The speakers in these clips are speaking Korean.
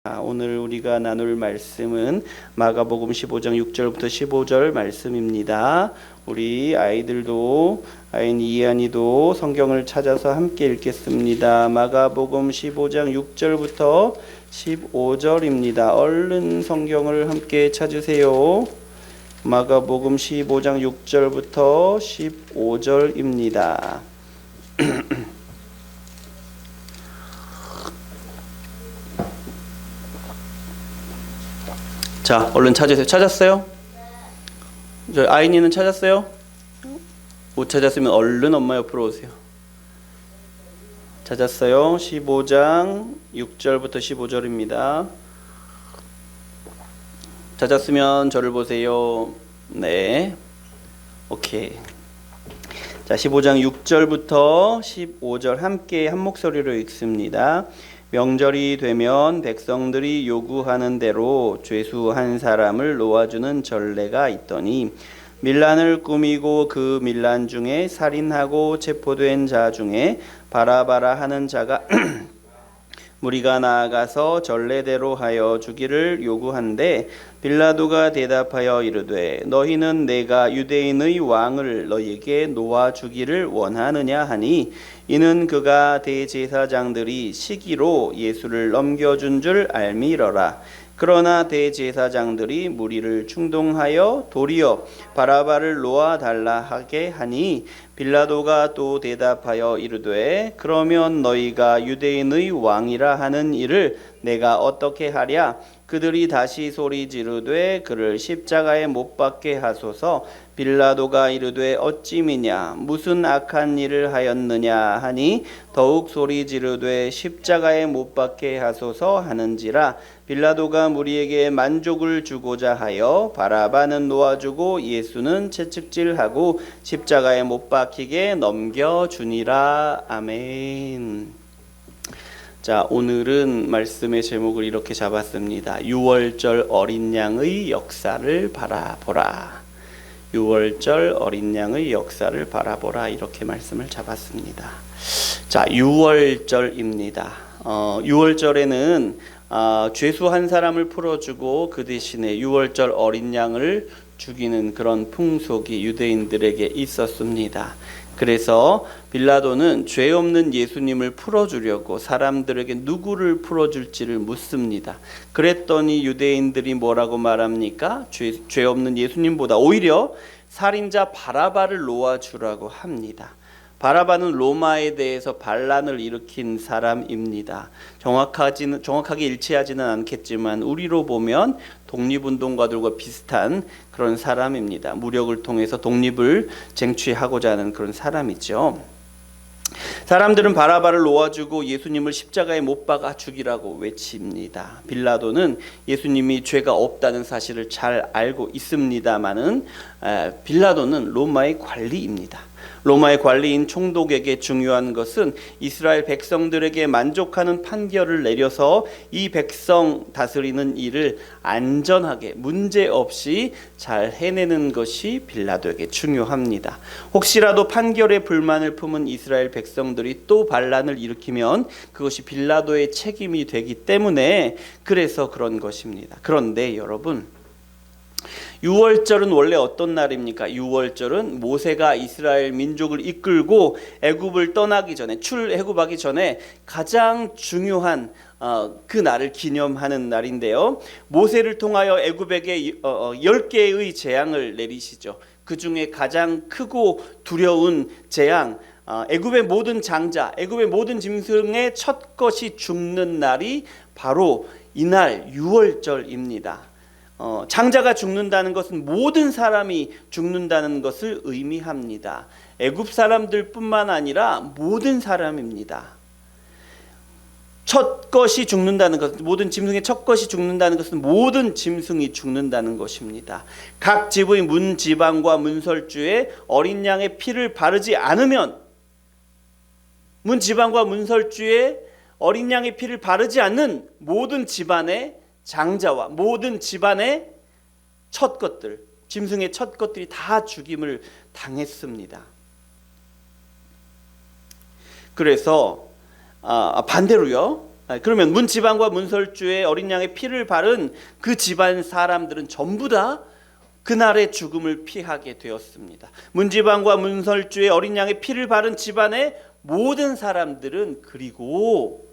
오늘 우리가 나눌 말씀은 마가복음 15장 6절부터 15절 말씀입니다. 우리 아이들도 이한이도 성경을 찾아서 함께 읽겠습니다. 마가복음 15장 6절부터 15절입니다. 얼른 성경을 함께 찾으세요. 마가복음 15장 6절부터 15절입니다. 자, 얼른 찾으세요. 찾았어요? 저 아이니는 찾았어요? 못 찾았으면 얼른 엄마 옆으로 오세요. 찾았어요? 15장 6절부터 15절입니다. 찾았으면 저를 보세요. 네. 오케이. 자, 15장 6절부터 15절 함께 한 목소리로 읽습니다. 명절이 되면 백성들이 요구하는 대로 죄수 한 사람을 놓아주는 전례가 있더니 밀란을 꾸미고 그 밀란 중에 살인하고 체포된 자 중에 바라바라 하는 자가 무리가 나아가서 전례대로 하여 주기를 요구한데 빌라도가 대답하여 이르되 너희는 내가 유대인의 왕을 너희에게 놓아주기를 원하느냐 하니 이는 그가 대제사장들이 시기로 예수를 넘겨준 줄 알미러라. 그러나 대제사장들이 무리를 충동하여 도리어 바라바를 놓아달라 하게 하니 빌라도가 또 대답하여 이르되 그러면 너희가 유대인의 왕이라 하는 이를 내가 어떻게 하랴? 그들이 다시 소리 지르되 그를 십자가에 못 박게 하소서. 빌라도가 이르되 어찌미냐 무슨 악한 일을 하였느냐 하니 더욱 소리 지르되 십자가에 못 박게 하소서 하는지라. 빌라도가 무리에게 만족을 주고자 하여 바라바는 놓아주고 예수는 채찍질하고 십자가에 못 박히게 넘겨주니라. 아멘. 자, 오늘은 말씀의 제목을 이렇게 잡았습니다. 유월절 어린 양의 역사를 바라보라. 유월절 어린 양의 역사를 바라보라. 이렇게 말씀을 잡았습니다. 자, 유월절입니다. 유월절에는 죄수 한 사람을 풀어주고 그 대신에 유월절 어린 양을 죽이는 그런 풍속이 유대인들에게 있었습니다. 그래서 빌라도는 죄 없는 예수님을 풀어주려고 사람들에게 누구를 풀어줄지를 묻습니다. 그랬더니 유대인들이 뭐라고 말합니까? 죄 없는 예수님보다 오히려 살인자 바라바를 놓아주라고 합니다. 바라바는 로마에 대해서 반란을 일으킨 사람입니다. 정확하게 일치하지는 않겠지만 우리로 보면 독립운동가들과 비슷한 그런 사람입니다. 무력을 통해서 독립을 쟁취하고자 하는 그런 사람이죠. 사람들은 바라바를 놓아주고 예수님을 십자가에 못 박아 죽이라고 외칩니다. 빌라도는 예수님이 죄가 없다는 사실을 잘 알고 있습니다마는 빌라도는 로마의 관리입니다. 로마의 관리인 총독에게 중요한 것은 이스라엘 백성들에게 만족하는 판결을 내려서 이 백성 다스리는 일을 안전하게 문제없이 잘 해내는 것이 빌라도에게 중요합니다. 혹시라도 판결에 불만을 품은 이스라엘 백성들이 또 반란을 일으키면 그것이 빌라도의 책임이 되기 때문에 그래서 그런 것입니다. 그런데 여러분, 유월절은 원래 어떤 날입니까? 유월절은 모세가 이스라엘 민족을 이끌고 애굽을 떠나기 전에 출애굽하기 전에 가장 중요한 그 날을 기념하는 날인데요. 모세를 통하여 애굽에게 10개의 재앙을 내리시죠. 그 중에 가장 크고 두려운 재앙, 애굽의 모든 장자, 애굽의 모든 짐승의 첫 것이 죽는 날이 바로 이날 유월절입니다. 장자가 죽는다는 것은 모든 사람이 죽는다는 것을 의미합니다. 애굽 사람들뿐만 아니라 모든 사람입니다. 첫 것이 죽는다는 것, 모든 짐승의 첫 것이 죽는다는 것은 모든 짐승이 죽는다는 것입니다. 각 지부의 문지방과 문설주에 어린 양의 피를 바르지 않으면, 문지방과 문설주에 어린 양의 피를 바르지 않는 모든 집안의 장자와 모든 집안의 첫 것들, 짐승의 첫 것들이 다 죽임을 당했습니다. 그래서 반대로요, 그러면 문지방과 문설주의 어린 양의 피를 바른 그 집안 사람들은 전부 다 그날의 죽음을 피하게 되었습니다. 문지방과 문설주의 어린 양의 피를 바른 집안의 모든 사람들은 그리고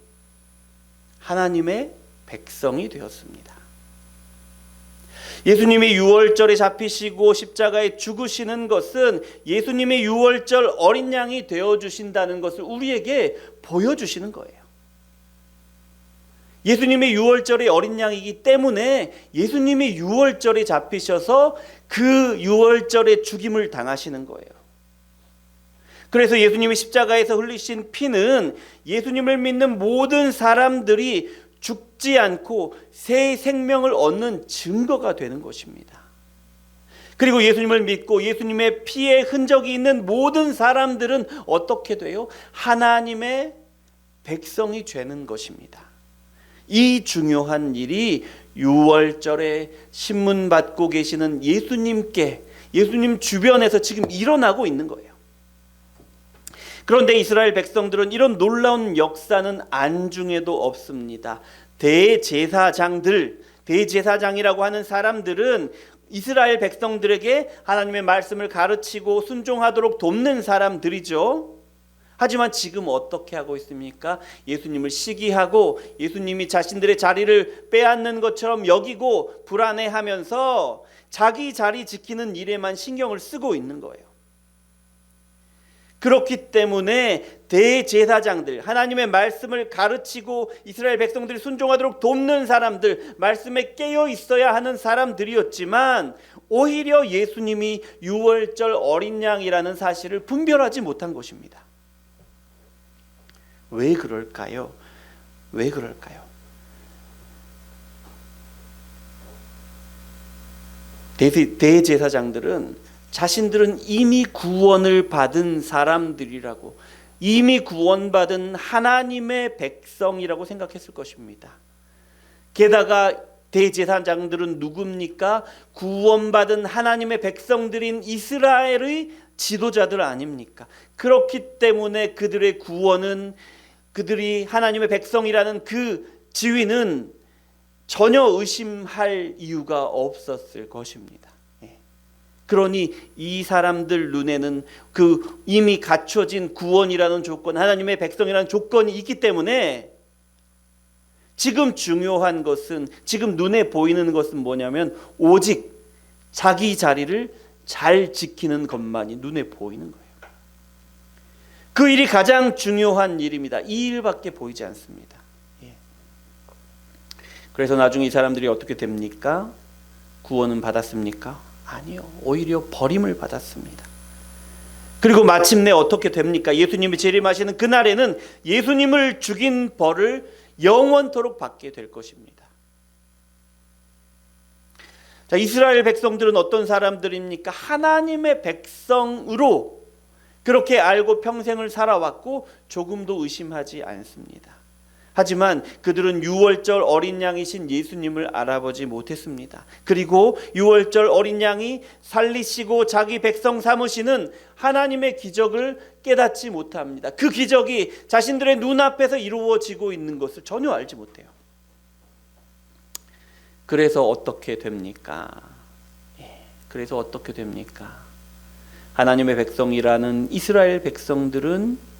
하나님의 백성이 되었습니다. 예수님이 유월절에 잡히시고 십자가에 죽으시는 것은 예수님의 유월절 어린 양이 되어주신다는 것을 우리에게 보여주시는 거예요. 예수님의 유월절의 어린 양이기 때문에 예수님이 유월절에 잡히셔서 그 유월절의 죽임을 당하시는 거예요. 그래서 예수님이 십자가에서 흘리신 피는 예수님을 믿는 모든 사람들이 죽지 않고 새 생명을 얻는 증거가 되는 것입니다. 그리고 예수님을 믿고 예수님의 피의 흔적이 있는 모든 사람들은 어떻게 돼요? 하나님의 백성이 되는 것입니다. 이 중요한 일이 유월절에 신문 받고 계시는 예수님께, 예수님 주변에서 지금 일어나고 있는 거예요. 그런데 이스라엘 백성들은 이런 놀라운 역사는 안중에도 없습니다. 대제사장이라고 하는 사람들은 이스라엘 백성들에게 하나님의 말씀을 가르치고 순종하도록 돕는 사람들이죠. 하지만 지금 어떻게 하고 있습니까? 예수님을 시기하고 예수님이 자신들의 자리를 빼앗는 것처럼 여기고 불안해하면서 자기 자리 지키는 일에만 신경을 쓰고 있는 거예요. 그렇기 때문에 대제사장들, 하나님의 말씀을 가르치고 이스라엘 백성들이 순종하도록 돕는 사람들, 말씀에 깨어 있어야 하는 사람들이었지만 오히려 예수님이 유월절 어린 양이라는 사실을 분별하지 못한 것입니다. 왜 그럴까요? 왜 그럴까요? 대제사장들은 자신들은 이미 구원을 받은 사람들이라고, 이미 구원받은 하나님의 백성이라고 생각했을 것입니다. 게다가 대제사장들은 누굽니까? 구원받은 하나님의 백성들인 이스라엘의 지도자들 아닙니까? 그렇기 때문에 그들의 구원은, 그들이 하나님의 백성이라는 그 지위는 전혀 의심할 이유가 없었을 것입니다. 그러니 이 사람들 눈에는 그 이미 갖춰진 구원이라는 조건, 하나님의 백성이라는 조건이 있기 때문에 지금 중요한 것은, 지금 눈에 보이는 것은 뭐냐면 오직 자기 자리를 잘 지키는 것만이 눈에 보이는 거예요. 그 일이 가장 중요한 일입니다. 이 일밖에 보이지 않습니다. 그래서 나중에 이 사람들이 어떻게 됩니까? 구원은 받았습니까? 아니요. 오히려 버림을 받았습니다. 그리고 마침내 어떻게 됩니까? 예수님이 재림하시는 그날에는 예수님을 죽인 벌을 영원토록 받게 될 것입니다. 자, 이스라엘 백성들은 어떤 사람들입니까? 하나님의 백성으로 그렇게 알고 평생을 살아왔고 조금도 의심하지 않습니다. 하지만 그들은 유월절 어린 양이신 예수님을 알아보지 못했습니다. 그리고 유월절 어린 양이 살리시고 자기 백성 삼으시는 하나님의 기적을 깨닫지 못합니다. 그 기적이 자신들의 눈앞에서 이루어지고 있는 것을 전혀 알지 못해요. 그래서 어떻게 됩니까? 그래서 어떻게 됩니까? 하나님의 백성이라는 이스라엘 백성들은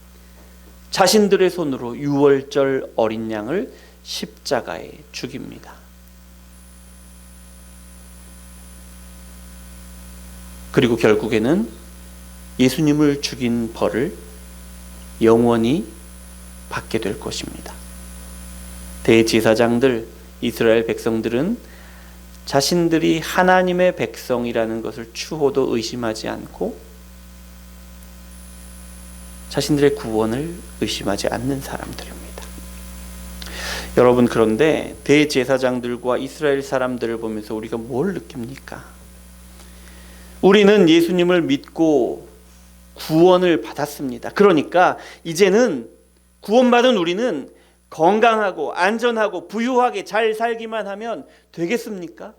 자신들의 손으로 유월절 어린 양을 십자가에 죽입니다. 그리고 결국에는 예수님을 죽인 벌을 영원히 받게 될 것입니다. 대제사장들, 이스라엘 백성들은 자신들이 하나님의 백성이라는 것을 추호도 의심하지 않고 자신들의 구원을 의심하지 않는 사람들입니다. 여러분, 그런데 대제사장들과 이스라엘 사람들을 보면서 우리가 뭘 느낍니까? 우리는 예수님을 믿고 구원을 받았습니다. 그러니까 이제는 구원받은 우리는 건강하고 안전하고 부유하게 잘 살기만 하면 되겠습니까?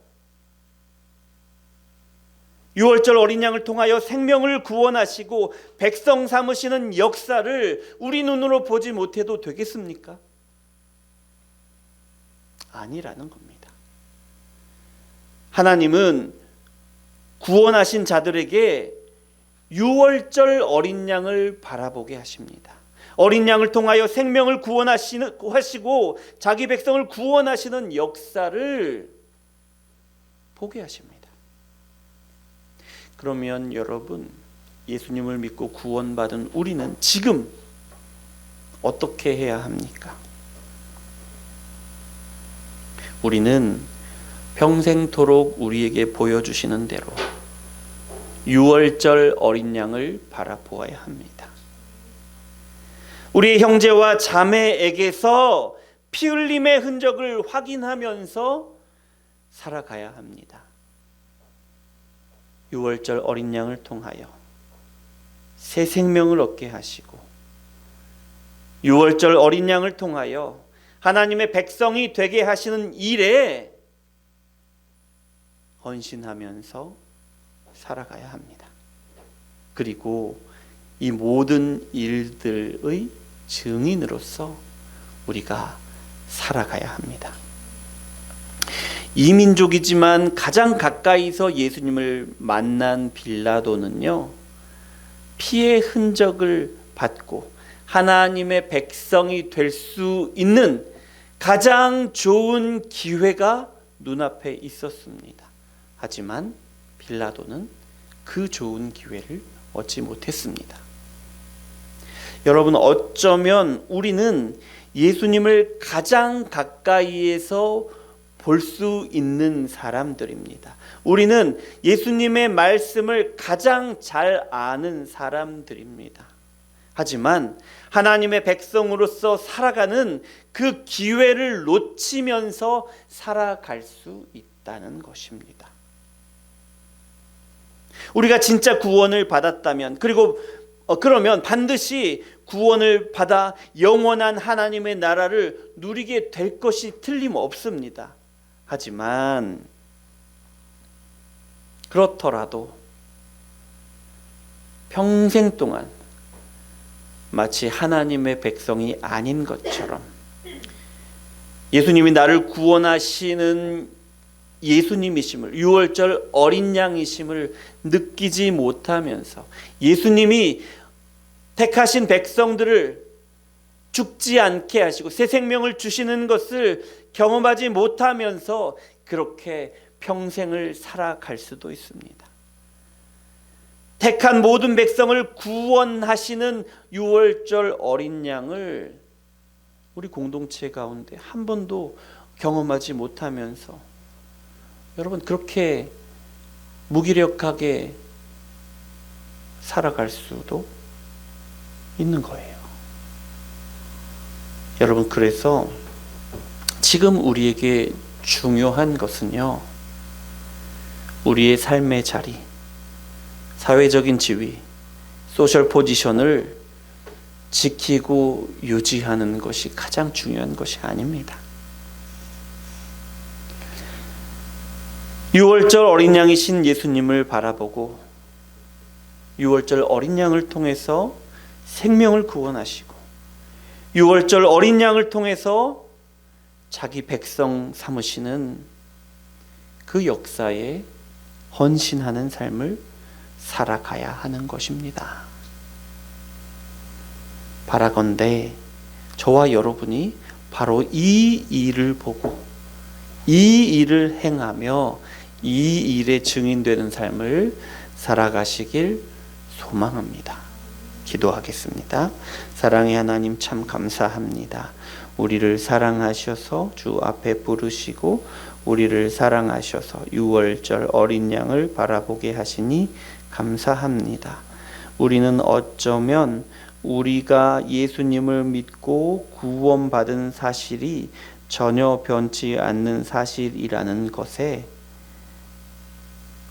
유월절 어린 양을 통하여 생명을 구원하시고 백성 삼으시는 역사를 우리 눈으로 보지 못해도 되겠습니까? 아니라는 겁니다. 하나님은 구원하신 자들에게 유월절 어린 양을 바라보게 하십니다. 어린 양을 통하여 생명을 구원하시고 자기 백성을 구원하시는 역사를 보게 하십니다. 그러면 여러분, 예수님을 믿고 구원받은 우리는 지금 어떻게 해야 합니까? 우리는 평생토록 우리에게 보여주시는 대로 유월절 어린 양을 바라보아야 합니다. 우리의 형제와 자매에게서 피 흘림의 흔적을 확인하면서 살아가야 합니다. 유월절 어린 양을 통하여 새 생명을 얻게 하시고 유월절 어린 양을 통하여 하나님의 백성이 되게 하시는 일에 헌신하면서 살아가야 합니다. 그리고 이 모든 일들의 증인으로서 우리가 살아가야 합니다. 이민족이지만 가장 가까이서 예수님을 만난 빌라도는요, 피의 흔적을 받고 하나님의 백성이 될 수 있는 가장 좋은 기회가 눈앞에 있었습니다. 하지만 빌라도는 그 좋은 기회를 얻지 못했습니다. 여러분, 어쩌면 우리는 예수님을 가장 가까이에서 볼 수 있는 사람들입니다. 우리는 예수님의 말씀을 가장 잘 아는 사람들입니다. 하지만 하나님의 백성으로서 살아가는 그 기회를 놓치면서 살아갈 수 있다는 것입니다. 우리가 진짜 구원을 받았다면, 그러면 반드시 구원을 받아 영원한 하나님의 나라를 누리게 될 것이 틀림없습니다. 하지만 그렇더라도 평생 동안 마치 하나님의 백성이 아닌 것처럼 예수님이 나를 구원하시는 예수님이심을, 유월절 어린 양이심을 느끼지 못하면서 예수님이 택하신 백성들을 죽지 않게 하시고 새 생명을 주시는 것을 경험하지 못하면서 그렇게 평생을 살아갈 수도 있습니다. 택한 모든 백성을 구원하시는 유월절 어린 양을 우리 공동체 가운데 한 번도 경험하지 못하면서 여러분, 그렇게 무기력하게 살아갈 수도 있는 거예요. 여러분, 그래서 지금 우리에게 중요한 것은요, 우리의 삶의 자리, 사회적인 지위, 소셜 포지션을 지키고 유지하는 것이 가장 중요한 것이 아닙니다. 유월절 어린 양이신 예수님을 바라보고 유월절 어린 양을 통해서 생명을 구원하시고 유월절 어린 양을 통해서 자기 백성 삼으시는 그 역사에 헌신하는 삶을 살아가야 하는 것입니다. 바라건대 저와 여러분이 바로 이 일을 보고 이 일을 행하며 이 일에 증인되는 삶을 살아가시길 소망합니다. 기도하겠습니다. 사랑의 하나님, 참 감사합니다. 우리를 사랑하셔서 주 앞에 부르시고 우리를 사랑하셔서 유월절 어린 양을 바라보게 하시니 감사합니다. 우리는 어쩌면 우리가 예수님을 믿고 구원받은 사실이 전혀 변치 않는 사실이라는 것에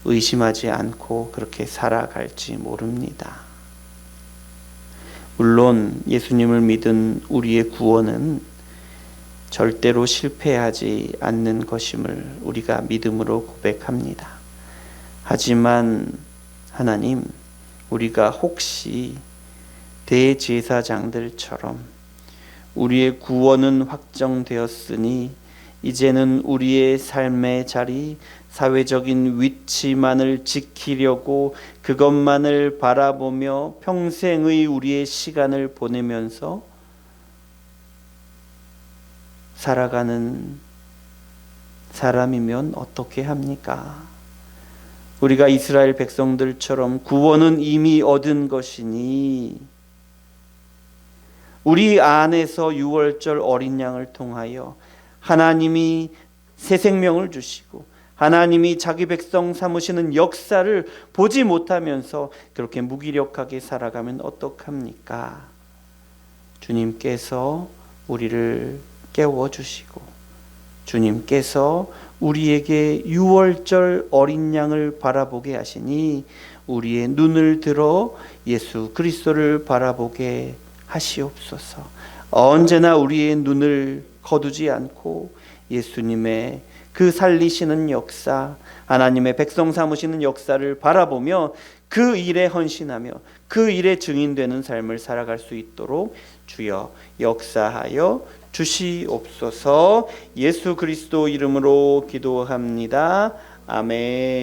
의심하지 않고 그렇게 살아갈지 모릅니다. 물론 예수님을 믿은 우리의 구원은 절대로 실패하지 않는 것임을 우리가 믿음으로 고백합니다. 하지만 하나님, 우리가 혹시 대제사장들처럼 우리의 구원은 확정되었으니 이제는 우리의 삶의 자리, 사회적인 위치만을 지키려고 그것만을 바라보며 평생의 우리의 시간을 보내면서 살아가는 사람이면 어떻게 합니까? 우리가 이스라엘 백성들처럼 구원은 이미 얻은 것이니 우리 안에서 유월절 어린 양을 통하여 하나님이 새 생명을 주시고 하나님이 자기 백성 삼으시는 역사를 보지 못하면서 그렇게 무기력하게 살아가면 어떡합니까? 주님께서 우리를 깨워주시고 주님께서 우리에게 유월절 어린 양을 바라보게 하시니 우리의 눈을 들어 예수 그리스도를 바라보게 하시옵소서. 언제나 우리의 눈을 거두지 않고 예수님의 그 살리시는 역사, 하나님의 백성 삼으시는 역사를 바라보며 그 일에 헌신하며 그 일에 증인되는 삶을 살아갈 수 있도록 주여 역사하여 주시옵소서. 예수 그리스도 이름으로 기도합니다. 아멘.